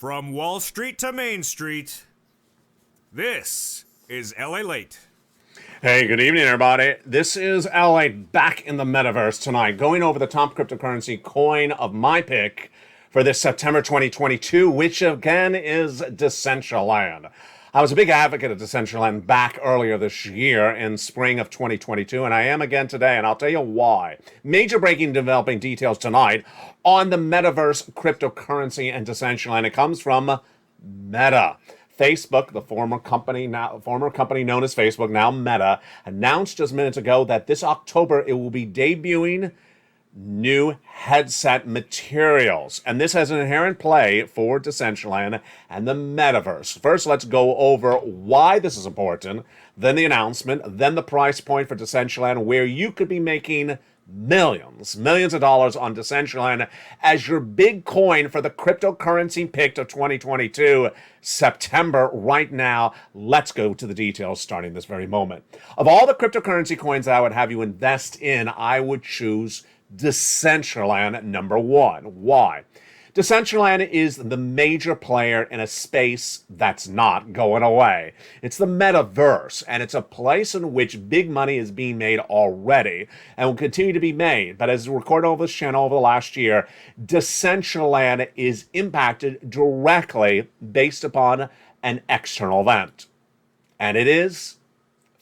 From Wall Street to Main Street, this is LALATE. Hey, good evening, everybody. This is LALATE back in the metaverse tonight, going over the top cryptocurrency coin of my pick for this September 2022, which again is Decentraland. I was a big advocate of Decentraland back earlier this year in spring of 2022, and I am again today, and I'll tell you why. Major breaking developing details tonight on the metaverse, cryptocurrency, and Decentraland. It comes from Meta. Facebook, the former company known as Facebook, now Meta, announced just minutes ago that this October it will be debuting new headset materials. And this has an inherent play for Decentraland and the metaverse. First, let's go over why this is important, then the announcement, then the price point for Decentraland, where you could be making millions of dollars on Decentraland as your big coin for the cryptocurrency pick of 2022, September. Right now, let's go to the details starting this very moment. Of all the cryptocurrency coins that I would have you invest in, I would choose Decentraland number one. Why? Decentraland is the major player in a space that's not going away. It's the metaverse, and it's a place in which big money is being made already and will continue to be made. But as recorded over this channel over the last year, Decentraland is impacted directly based upon an external event. And it is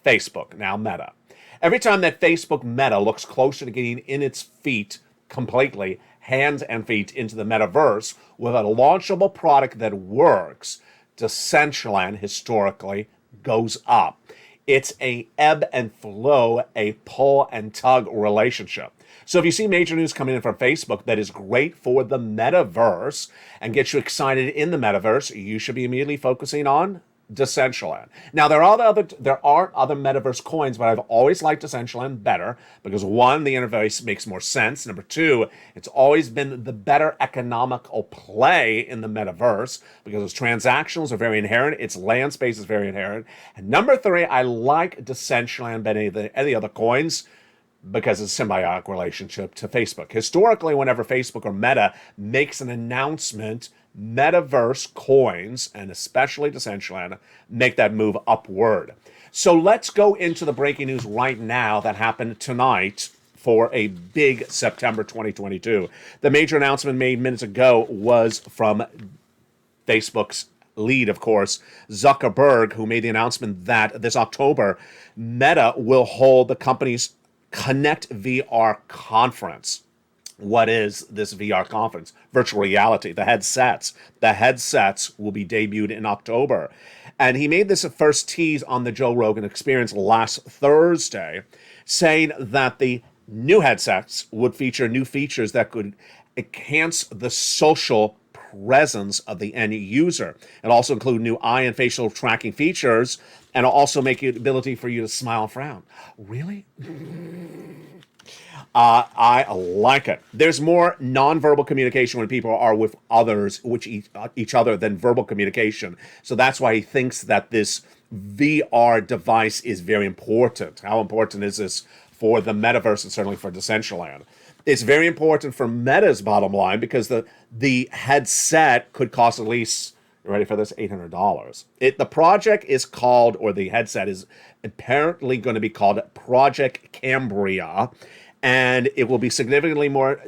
Facebook, now Meta. Every time that Facebook Meta looks closer to getting in its feet completely, hands and feet into the metaverse with a launchable product that works, Decentraland historically goes up. It's a ebb and flow, a pull and tug relationship. So if you see major news coming in from Facebook that is great for the metaverse and gets you excited in the metaverse, you should be immediately focusing on Decentraland. Now, there are other metaverse coins, but I've always liked Decentraland better because, one, the interface makes more sense. Number two, it's always been the better economical play in the metaverse because its transactions are very inherent, its land space is very inherent. And number three, I like Decentraland better than any other coins because it's a symbiotic relationship to Facebook. Historically, whenever Facebook or Meta makes an announcement, metaverse coins, and especially Decentraland, make that move upward. So let's go into the breaking news right now that happened tonight for a big September 2022. The major announcement made minutes ago was from Facebook's lead, of course, Zuckerberg, who made the announcement that this October, Meta will hold the company's Connect VR conference. What is this VR conference? Virtual reality, the headsets. The headsets will be debuted in October. And he made this a first tease on the Joe Rogan Experience last Thursday, saying that the new headsets would feature new features that could enhance the social presence of the end user. It'll also include new eye and facial tracking features, and it'll also make it ability for you to smile and frown. Really? I like it. There's more nonverbal communication when people are with others, each other, than verbal communication. So that's why he thinks that this VR device is very important. How important is this for the metaverse and certainly for Decentraland? It's very important for Meta's bottom line because the headset could cost at least, you ready for this, $800. The project is called, or the headset is apparently going to be called Project Cambria, and it will be significantly more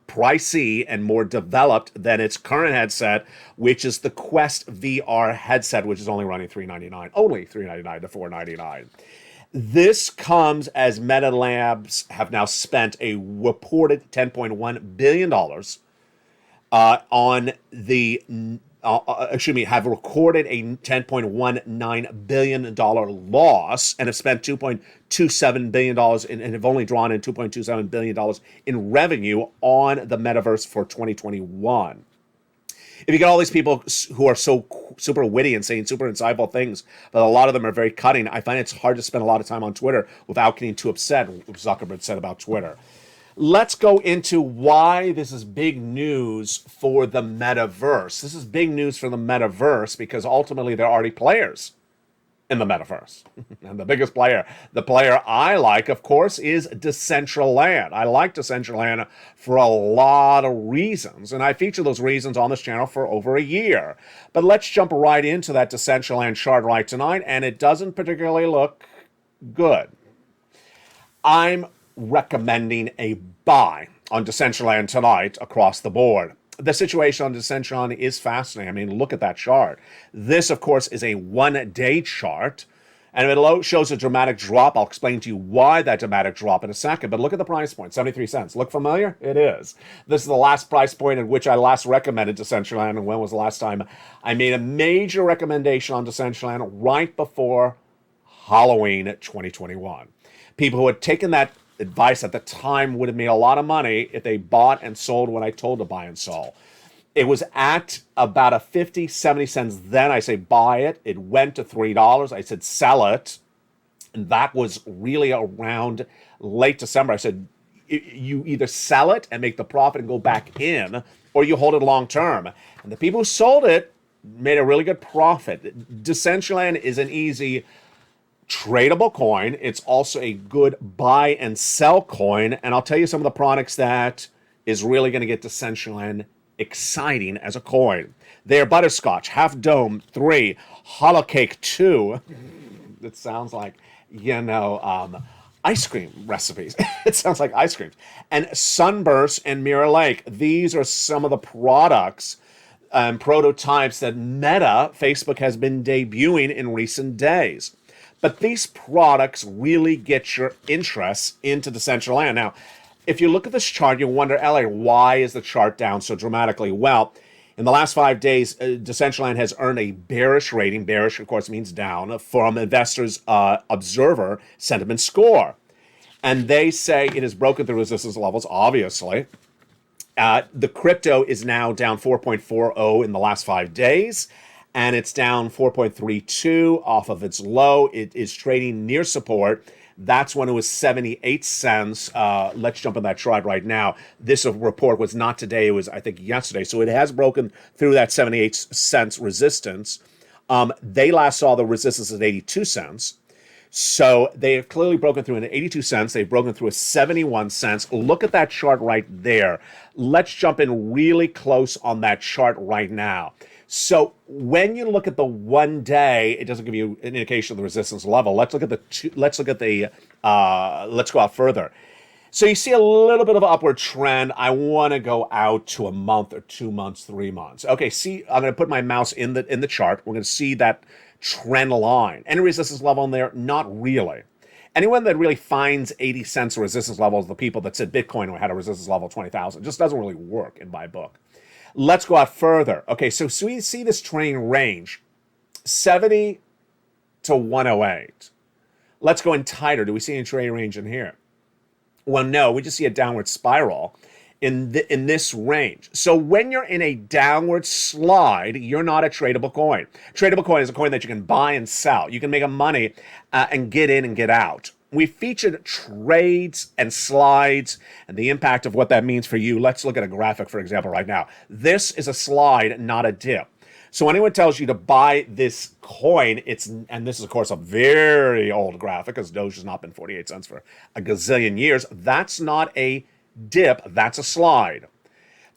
pricey and more developed than its current headset, which is the Quest VR headset, which is only running $399, only $399 to $499. This comes as Meta Labs have now spent a reported $10.1 billion have recorded a $10.19 billion loss and have spent $2.27 billion and have only drawn in $2.27 billion in revenue on the metaverse for 2021. If you get all these people who are so super witty and saying super insightful things, but a lot of them are very cutting, I find it's hard to spend a lot of time on Twitter without getting too upset, Zuckerberg said about Twitter. Let's go into why this is big news for the metaverse. This is big news for the metaverse because ultimately they're already players in the metaverse. And the biggest player, the player I like, of course, is Decentraland. I like Decentraland for a lot of reasons, and I feature those reasons on this channel for over a year. But let's jump right into that Decentraland chart right tonight, and it doesn't particularly look good. I'm recommending a buy on Decentraland tonight across the board. The situation on Recession is fascinating. I mean, look at that chart. This, of course, is a one-day chart, and if it shows a dramatic drop, I'll explain to you why that dramatic drop in a second. But look at the price point, 73 cents. Look familiar? It is. This is the last price point at which I last recommended Decentraland, and when was the last time I made a major recommendation on Decentraland? Right before Halloween 2021. People who had taken that advice at the time would have made a lot of money if they bought and sold when I told to buy and sell. It was at about a 50, 70 cents. Then I say buy it. It went to $3. I said sell it. And that was really around late December. I said you either sell it and make the profit and go back in, or you hold it long term. And the people who sold it made a really good profit. Decentraland is an easy tradable coin. It's also a good buy and sell coin. And I'll tell you some of the products that is really going to get Decentraland exciting as a coin. They're Butterscotch, Half Dome 3, Hollow Cake 2. It sounds like, ice cream recipes. It sounds like ice creams. And Sunburst and Mirror Lake. These are some of the products and prototypes that Meta, Facebook, has been debuting in recent days. But these products really get your interest into Decentraland. Now, if you look at this chart, you wonder, Elliot, why is the chart down so dramatically? Well, in the last 5 days, Decentraland has earned a bearish rating. Bearish, of course, means down, from Investors Observer Sentiment Score. And they say it has broken the resistance levels, obviously. The crypto is now down 4.40 in the last 5 days. And it's down 4.32 off of its low. It is trading near support. That's when it was 78 cents. Let's jump on that chart right now. This report was not today. It was, I think, yesterday. So it has broken through that 78 cents resistance. They last saw the resistance at 82 cents. So they have clearly broken through an 82 cents. They've broken through a 71 cents. Look at that chart right there. Let's jump in really close on that chart right now. So when you look at the 1 day, it doesn't give you an indication of the resistance level. Let's go out further. So you see a little bit of an upward trend. I want to go out to a month or 2 months, 3 months. Okay, see, I'm going to put my mouse in the chart. We're going to see that trend line. Any resistance level in there? Not really. Anyone that really finds 80 cents resistance level is the people that said Bitcoin had a resistance level of 20,000. It just doesn't really work in my book. Let's go out further. Okay, so we see this trailing range, 70 to 108. Let's go in tighter. Do we see any trading range in here? Well, no, we just see a downward spiral in this range. So when you're in a downward slide, you're not a tradable coin. Tradable coin is a coin that you can buy and sell. You can make money and get in and get out. We featured trades and slides and the impact of what that means for you. Let's look at a graphic, for example, right now. This is a slide, not a dip. So anyone tells you to buy this coin, and this is, of course, a very old graphic, because Doge has not been 48 cents for a gazillion years. That's not a dip. That's a slide.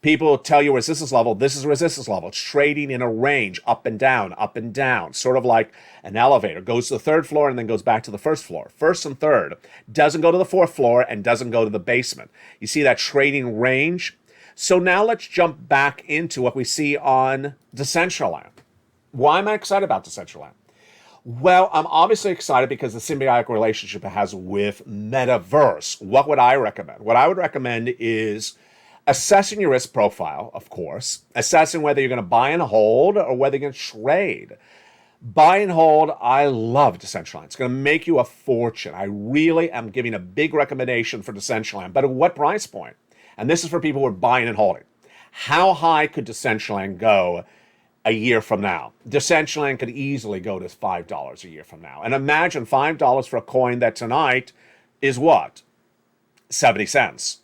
People tell you resistance level. This is resistance level. It's trading in a range, up and down, sort of like an elevator. Goes to the third floor and then goes back to the first floor. First and third. Doesn't go to the fourth floor and doesn't go to the basement. You see that trading range? So now let's jump back into what we see on Decentraland. Why am I excited about Decentraland? Well, I'm obviously excited because the symbiotic relationship it has with Metaverse. What would I recommend? What I would recommend is assessing your risk profile, of course, assessing whether you're going to buy and hold or whether you're going to trade. Buy and hold, I love Decentraland. It's going to make you a fortune. I really am giving a big recommendation for Decentraland. But at what price point? And this is for people who are buying and holding. How high could Decentraland go a year from now? Decentraland could easily go to $5 a year from now. And imagine $5 for a coin that tonight is what? 70 cents.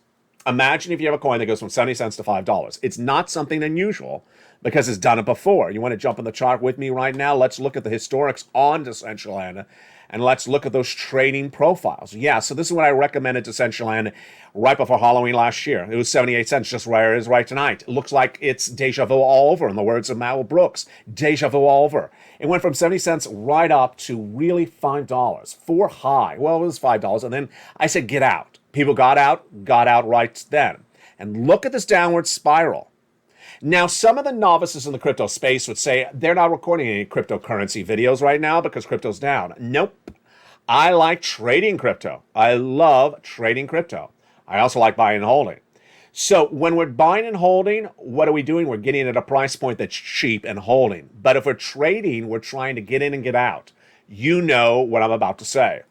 Imagine if you have a coin that goes from 70 cents to $5. It's not something unusual because it's done it before. You want to jump in the chart with me right now? Let's look at the historics on Decentraland and let's look at those trading profiles. Yeah, so this is what I recommended to Decentraland right before Halloween last year. It was 78 cents, just where it is right tonight. It looks like it's deja vu all over, in the words of Mal Brooks. Deja vu all over. It went from 70 cents right up to really $5 for high. Well, it was $5, and then I said, get out. People got out right then. And look at this downward spiral. Now, some of the novices in the crypto space would say they're not recording any cryptocurrency videos right now because crypto's down. Nope. I like trading crypto. I love trading crypto. I also like buying and holding. So when we're buying and holding, what are we doing? We're getting at a price point that's cheap and holding. But if we're trading, we're trying to get in and get out. You know what I'm about to say.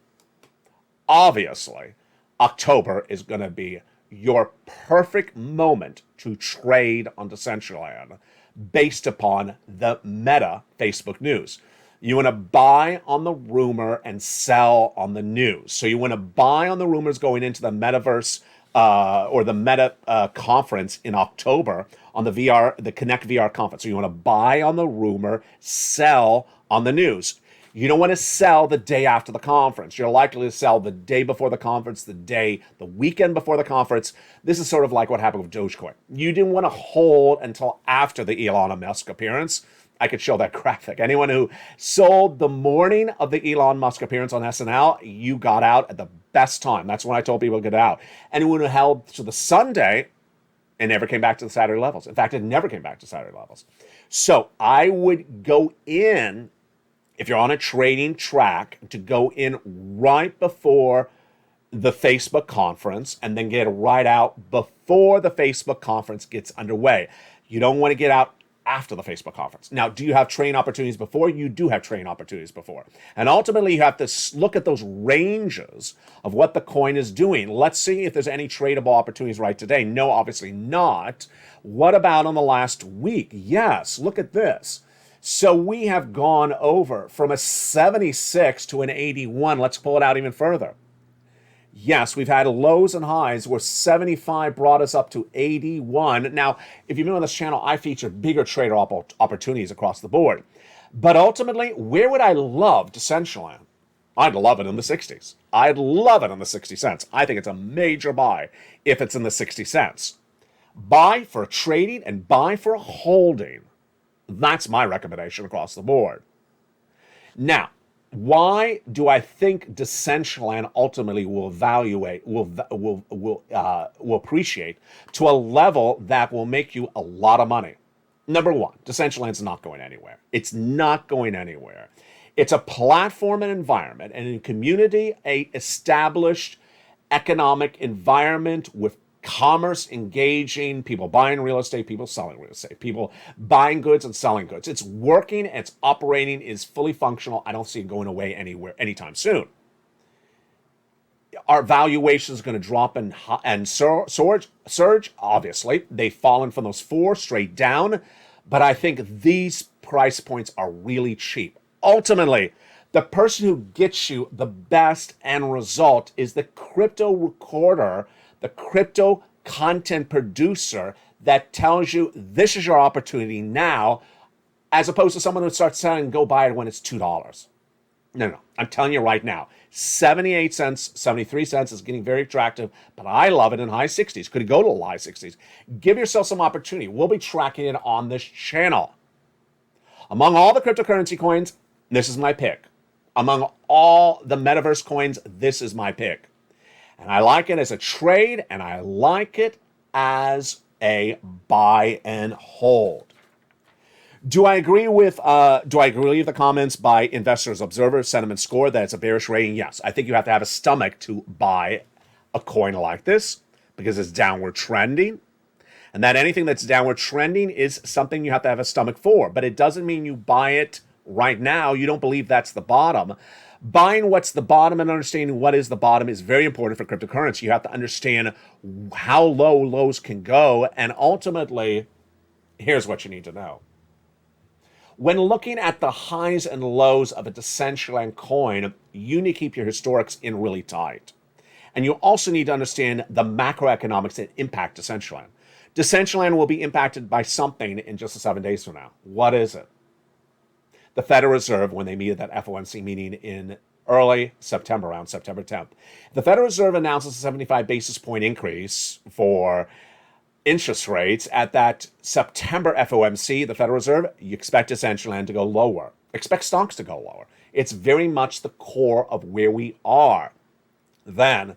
Obviously, October is going to be your perfect moment to trade on Decentraland based upon the meta Facebook news. You want to buy on the rumor and sell on the news. So you want to buy on the rumors going into the metaverse or the meta conference in October on the Connect VR conference. So you want to buy on the rumor, sell on the news. You don't want to sell the day after the conference. You're likely to sell the day before the conference, the weekend before the conference. This is sort of like what happened with Dogecoin. You didn't want to hold until after the Elon Musk appearance. I could show that graphic. Anyone who sold the morning of the Elon Musk appearance on SNL, you got out at the best time. That's when I told people to get out. Anyone who held to the Sunday, it never came back to the Saturday levels. In fact, it never came back to Saturday levels. So I would go in, if you're on a trading track, to go in right before the Facebook conference and then get right out before the Facebook conference gets underway. You don't want to get out after the Facebook conference. Now, do you have trading opportunities before? You do have trading opportunities before. And ultimately, you have to look at those ranges of what the coin is doing. Let's see if there's any tradable opportunities right today. No, obviously not. What about on the last week? Yes, look at this. So we have gone over from a 76 to an 81. Let's pull it out even further. Yes, we've had lows and highs where 75 brought us up to 81. Now, if you've been on this channel, I feature bigger trader opportunities across the board. But ultimately, where would I love Decentraland? I'd love it in the 60s. I'd love it in the 60 cents. I think it's a major buy if it's in the 60 cents. Buy for trading and buy for holding. That's my recommendation across the board. Now, why do I think Decentraland ultimately will appreciate to a level that will make you a lot of money? Number one, Decentraland's not going anywhere. It's not going anywhere. It's a platform and environment, and in community, a established economic environment with commerce engaging, people buying real estate, people selling real estate, people buying goods and selling goods. It's working, it's operating, is fully functional. I don't see it going away anywhere anytime soon. Our valuation is going to drop and surge. Obviously, they've fallen from those 4 straight down, but I think these price points are really cheap. Ultimately, the person who gets you the best end result is the crypto recorder, the crypto content producer that tells you this is your opportunity now, as opposed to someone who starts selling and go buy it when it's $2. No. I'm telling you right now, 78 cents, 73 cents is getting very attractive, but I love it in high 60s. Could it go to the high 60s? Give yourself some opportunity. We'll be tracking it on this channel. Among all the cryptocurrency coins, this is my pick. Among all the metaverse coins, this is my pick. And I like it as a trade, and I like it as a buy and hold. Do I agree with the comments by Investors Observer Sentiment Score that it's a bearish rating? Yes. I think you have to have a stomach to buy a coin like this because it's downward trending. And that anything that's downward trending is something you have to have a stomach for. But it doesn't mean you buy it right now. You don't believe that's the bottom. Buying what's the bottom and understanding what is the bottom is very important for cryptocurrency. You have to understand how low lows can go. And ultimately, here's what you need to know. When looking at the highs and lows of a Decentraland coin, you need to keep your historics in really tight. And you also need to understand the macroeconomics that impact Decentraland. Decentraland will be impacted by something in just 7 days from now. What is it? The Federal Reserve, when they meet at that FOMC meeting in early September, around September 10th, the Federal Reserve announces a 75 basis point increase for interest rates at that September FOMC, the Federal Reserve, you expect Decentraland to go lower. Expect stocks to go lower. It's very much the core of where we are. Then,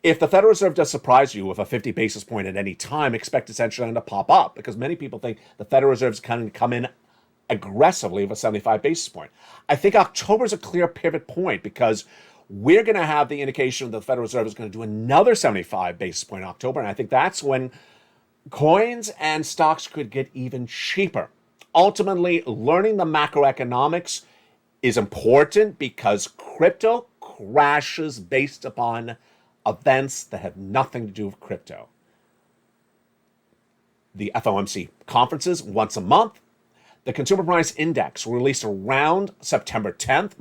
if the Federal Reserve does surprise you with a 50 basis point at any time, expect Decentraland to pop up, because many people think the Federal Reserve is going to come in aggressively with a 75 basis point. I think October is a clear pivot point, because we're going to have the indication that the Federal Reserve is going to do another 75 basis point in October, and I think that's when coins and stocks could get even cheaper. Ultimately, learning the macroeconomics is important, because crypto crashes based upon events that have nothing to do with crypto. The FOMC conferences once a month. The Consumer Price Index released around September 10th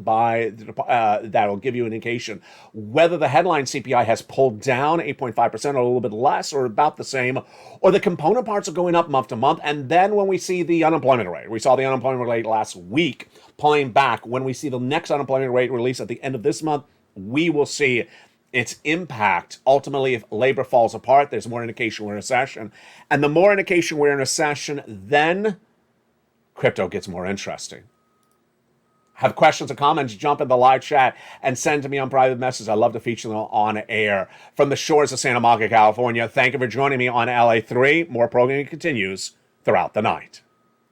that'll give you an indication whether the headline CPI has pulled down 8.5% or a little bit less or about the same, or the component parts are going up month to month. And then when we see the unemployment rate, we saw the unemployment rate last week pulling back. When we see the next unemployment rate released at the end of this month, we will see its impact. Ultimately, if labor falls apart, there's more indication we're in a recession. And the more indication we're in a recession, then crypto gets more interesting. Have questions or comments, jump in the live chat and send to me on private message. I love to feature them on air. From the shores of Santa Monica, California, thank you for joining me on LA3. More programming continues throughout the night.